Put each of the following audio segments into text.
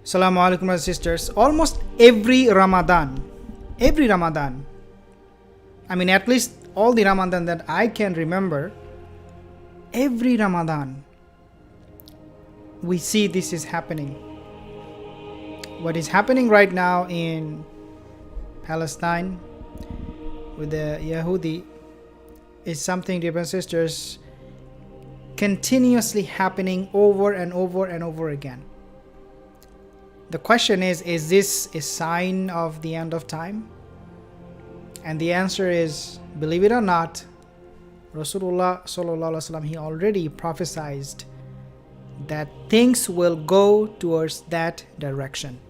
Assalamu alaikum, brothers and sisters. Almost every Ramadan, I mean, at least all the Ramadan that I can remember, every Ramadan, we see this is happening. What is happening right now in Palestine with the Yahudi is something, dear brothers and sisters, continuously happening over and over and over again. The question is this a sign of the end of time? And the answer is, believe it or not, Rasulullah sallallahu alaihi wasallam, he already prophesied that things will go towards that direction.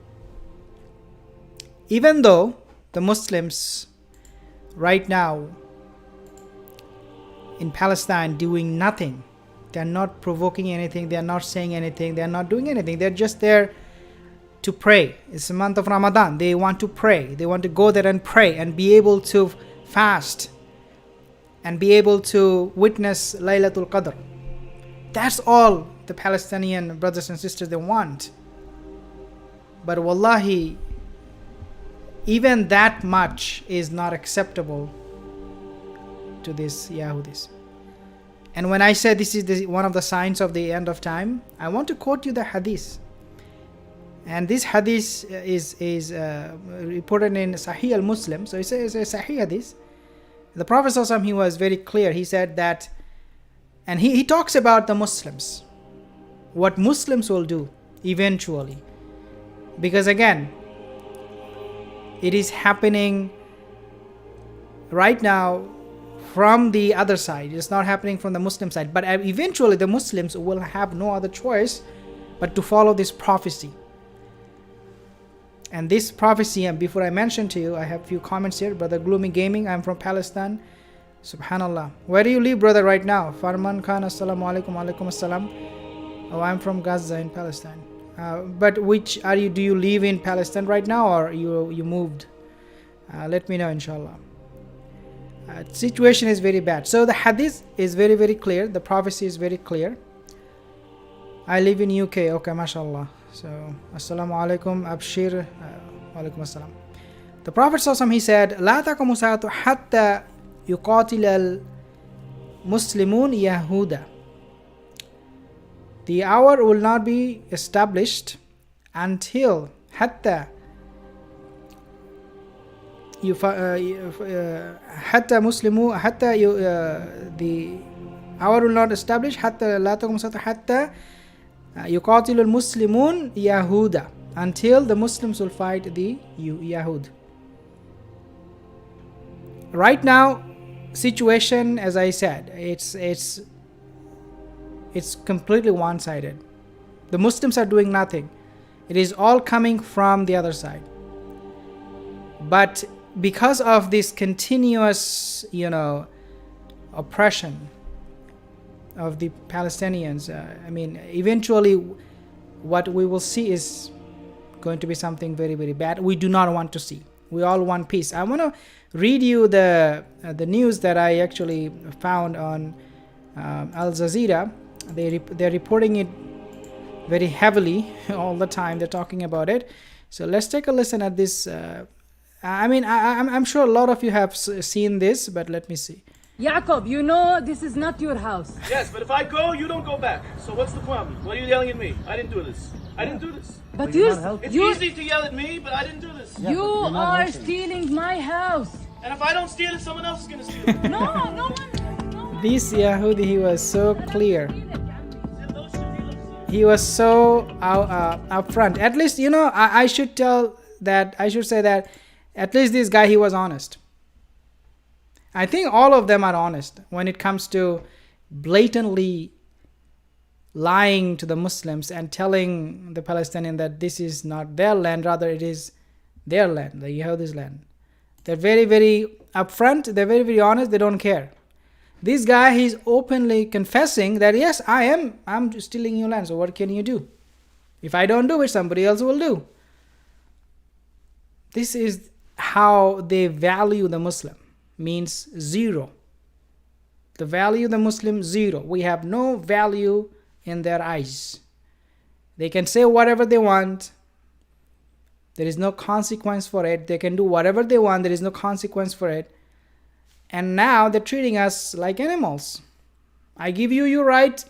Even though the Muslims right now in Palestine doing nothing, they're not provoking anything, they're not saying anything, they're not doing anything, they're just there to pray. It's the month of Ramadan. They want to pray. They want to go there and pray and be able to fast and be able to witness Laylatul Qadr. That's all the Palestinian brothers and sisters they want. But wallahi, even that much is not acceptable to these Yahudis. And when I say this is one of the signs of the end of time, I want to quote you the hadith. And this hadith is reported in Sahih al-Muslim. So it's a Sahih hadith. The Prophet ﷺ, he was very clear. He said that, and he talks about the Muslims, what Muslims will do eventually. Because again, it is happening right now from the other side. It's not happening from the Muslim side. But eventually the Muslims will have no other choice but to follow this prophecy. And this prophecy, and before I mention to you, I have a few comments here. Brother Gloomy Gaming, I'm from Palestine. Subhanallah. Where do you live, brother, right now? Farman Khan, assalamu alaikum, alaikum assalam. Oh, I'm from Gaza in Palestine. But which are you? Do you live in Palestine right now, or you moved? Let me know, inshallah. Situation is very bad. So the hadith is very, very clear. The prophecy is very clear. I live in UK. Okay, mashallah. So, assalamu alaikum, abshir, alaikum assalam. The Prophet ﷺ, he said, لا تقوم الساعة حتى يقاتل المسلمون يهودا. The hour will not be established until حتى مسلمو حتى the hour will not establish حتى لا تقوم الساعة حتى يقاتل المسلمون يهودا, until the Muslims will fight the Yahud. Right now, situation, as I said, it's completely one-sided. The Muslims are doing nothing. It is all coming from the other side. But because of this continuous, oppression of the Palestinians, eventually what we will see is going to be something very, very bad. We do not want to see. We all want peace. I want to read you the news that I actually found on Al Jazeera. They're reporting it very heavily all the time. They're talking about it. So let's take a listen at this. I'm sure a lot of you have seen this, but let me see. Jacob, this is not your house. Yes, but if I go, you don't go back. So what's the problem? What are you yelling at me? I didn't do this. But it's easy to yell at me, but I didn't do this. You are stealing my house. And if I don't steal it, someone else is going to steal it. No one. This Yahudi, he was so clear. He was so upfront. At least, I should say that at least this guy, he was honest. I think all of them are honest when it comes to blatantly lying to the Muslims and telling the Palestinian that this is not their land, rather it is their land, the Yahudi's land. They're very, very upfront, they're very, very honest, they don't care. This guy, he's openly confessing that, yes, I'm stealing your land, so what can you do? If I don't do it, somebody else will do. This is how they value the Muslim. Means zero. The value of the Muslim, zero. We have no value in their eyes. They can say whatever they want. There is no consequence for it. They can do whatever they want. There is no consequence for it. And now they're treating us like animals. I give you your right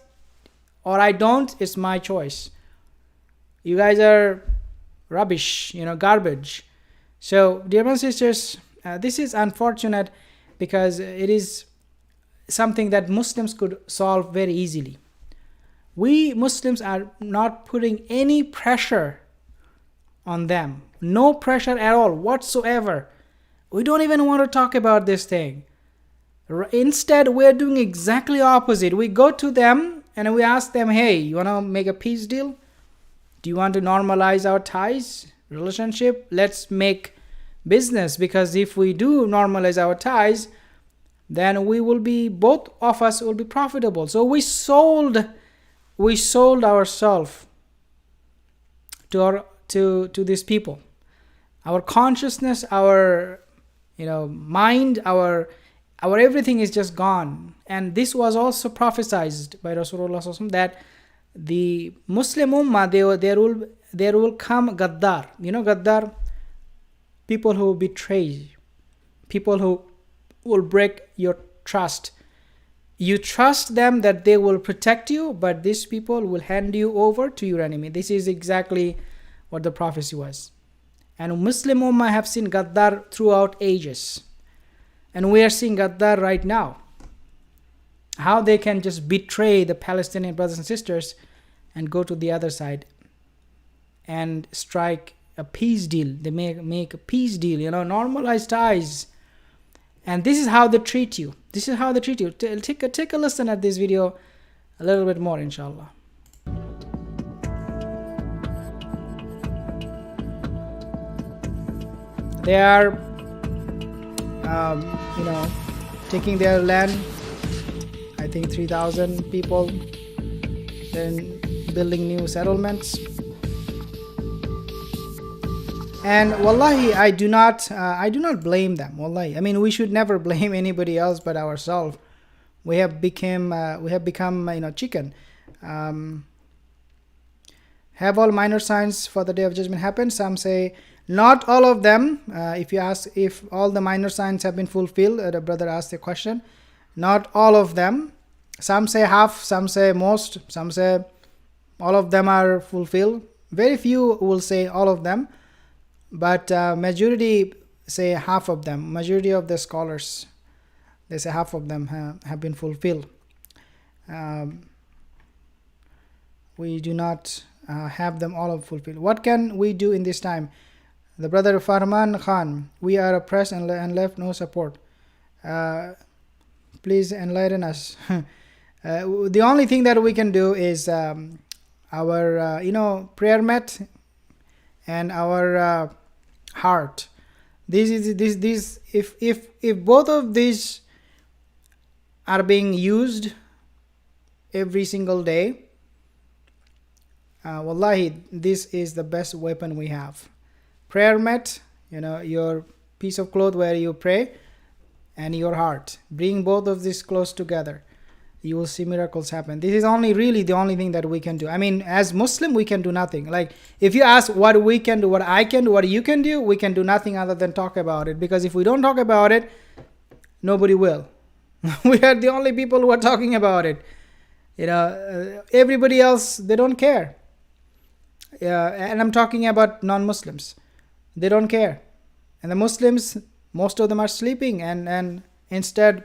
or I don't. It's my choice. You guys are rubbish, garbage. So, dear brothers and sisters, this is unfortunate because it is something that Muslims could solve very easily. We Muslims are not putting any pressure on them. No pressure at all whatsoever. We don't even want to talk about this thing. Instead, we're doing exactly opposite. We go to them and we ask them, hey, you want to make a peace deal? Do you want to normalize our ties, relationship? Let's make business, because if we do normalize our ties, then we will be, both of us will be profitable. So we sold ourselves to these people. Our consciousness, our mind, our everything is just gone. And this was also prophesied by Rasulullah SAW, that the Muslim Ummah, there will come Gaddar. Gaddar, people who betray, people who will break your trust. You trust them that they will protect you, but these people will hand you over to your enemy. This is exactly what the prophecy was. And Muslim Ummah have seen Gaddar throughout ages. And we are seeing Gaddar right now. How they can just betray the Palestinian brothers and sisters and go to the other side and strike a peace deal. They make a peace deal, normalize ties. And this is how they treat you. This is how they treat you. Take a listen at this video a little bit more, inshallah. They are, taking their land. I think 3,000 people. Then building new settlements. And wallahi, I do not blame them. Wallahi, I mean, we should never blame anybody else but ourselves. We have become chicken. Have all minor signs for the day of judgment happened? Some say not all of them. If you ask if all the minor signs have been fulfilled, the brother asked the question. Not all of them. Some say half, some say most, some say all of them are fulfilled. Very few will say all of them, but majority say half of them. Majority of the scholars, they say half of them have been fulfilled. We do not have them all fulfilled. What can we do in this time? The brother Farman Khan, we are oppressed and left no support. Please enlighten us. The only thing that we can do is our prayer mat and our heart. This if both of these are being used every single day, wallahi, this is the best weapon we have. Prayer mat, your piece of cloth where you pray, and your heart. Bring both of these close together. You will see miracles happen. This is really the only thing that we can do. I mean, as Muslim, we can do nothing. Like, if you ask what we can do, what I can do, what you can do, we can do nothing other than talk about it. Because if we don't talk about it, nobody will. We are the only people who are talking about it. Everybody else, they don't care. And I'm talking about non-Muslims. They don't care. And the Muslims, most of them are sleeping and instead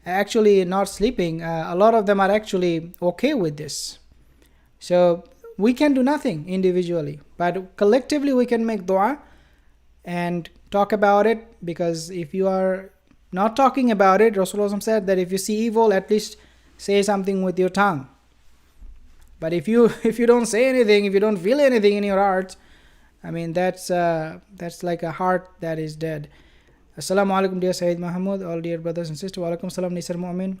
actually not sleeping. A lot of them are actually okay with this. So we can do nothing individually, but collectively we can make dua and talk about it, because if you are not talking about it, Rasulullah said that if you see evil, at least say something with your tongue. But if you don't say anything, if you don't feel anything in your heart, I mean, that's like a heart that is dead. Assalamu alaikum, dear Syed Mahmud, all dear brothers and sisters. Wa alaikum salam, Nisar Mu'min.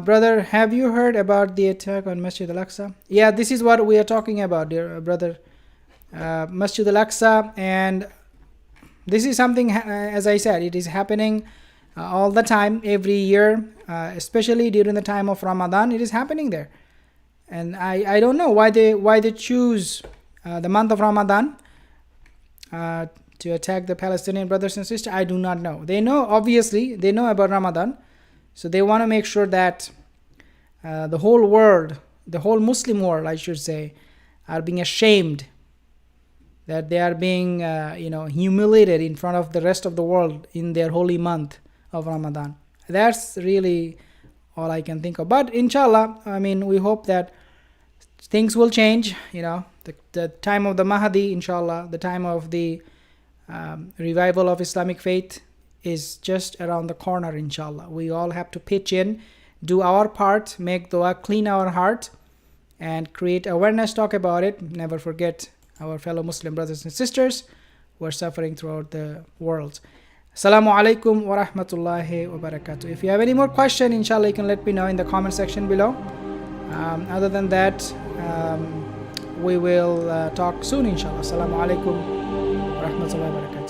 Brother, have you heard about the attack on Masjid Al-Aqsa? Yeah, this is what we are talking about, dear brother. Masjid Al-Aqsa, and this is something, as I said, it is happening all the time, every year, especially during the time of Ramadan. It is happening there. And I don't know why they choose the month of Ramadan. to attack the Palestinian brothers and sisters? I do not know. They know, obviously, they know about Ramadan. So they want to make sure that the whole world, the whole Muslim world, I should say, are being ashamed, that they are being humiliated in front of the rest of the world in their holy month of Ramadan. That's really all I can think of. But inshallah, I mean, we hope that things will change. The time of the Mahdi, inshallah, the time of the revival of Islamic faith is just around the corner, inshallah. We all have to pitch in, do our part, make dua, clean our heart, and create awareness, talk about it. Never forget our fellow Muslim brothers and sisters who are suffering throughout the world. Assalamu alaikum wa rahmatullahi wa barakatuh. If you have any more questions, inshallah, you can let me know in the comment section below. Other than that, we will talk soon, inshallah. Assalamu alaikum wa rahmatullahi wa barakatuh.